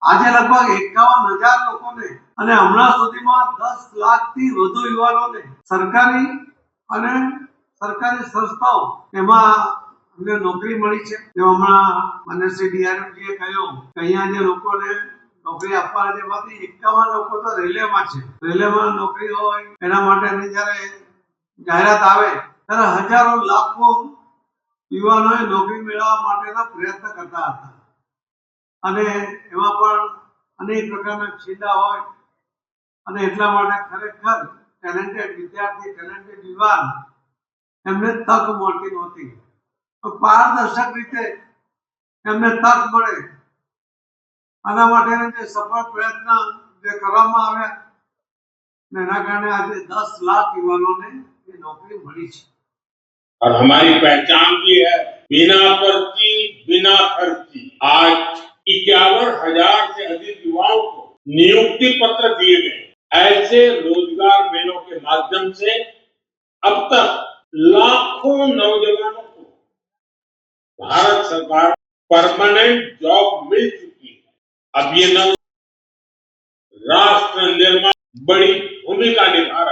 આજે લગભગ 51,000 લોકોને અને હમણાં સુધીમાં 10 લાખથી વધુ યુવાનોને સરકારી અને સરકારી સંસ્થાઓ એમાં અમને નોકરી મળી છે. હમણાં મને શ્રી ડીઆરએમજીએ કહ્યું કે અહીંયા જે લોકોને નોકરી આપવાના જેમાંથી 51 લોકો તો રેલવેમાં છે. રેલવેમાં નોકરી હોય એના માટેની જ્યારે જાહેરાત આવે ત્યારે હજારો લાખો યુવાનોએ નોકરી મેળવવા માટેના પ્રયત્ન કરતા હતા અને એમાં પણ અનેક પ્રકારના છેડા હોય અને એટલા માટે ખરેખર ટેલેન્ટેડ વિદ્યાર્થી, ટેલેન્ટેડ યુવાન એમને તક મળતી નહોતી. પારદર્શક રીતે એમને તક મળે આના માટેના જે સફળ પ્રયત્ન જે કરવામાં આવ્યા એના કારણે આજે 10 લાખ યુવાનોને ये नौकरी मिली है। और हमारी पहचान भी है बिना पर्ची बिना खर्ची। आज 51,000 से अधिक युवाओं को नियुक्ति पत्र दिए गए। ऐसे रोजगार मेलों के माध्यम से अब तक लाखों नौजवानों को भारत सरकार परमानेंट जॉब मिल चुकी है। अब ये राष्ट्र निर्माण बड़ी भूमिका निभा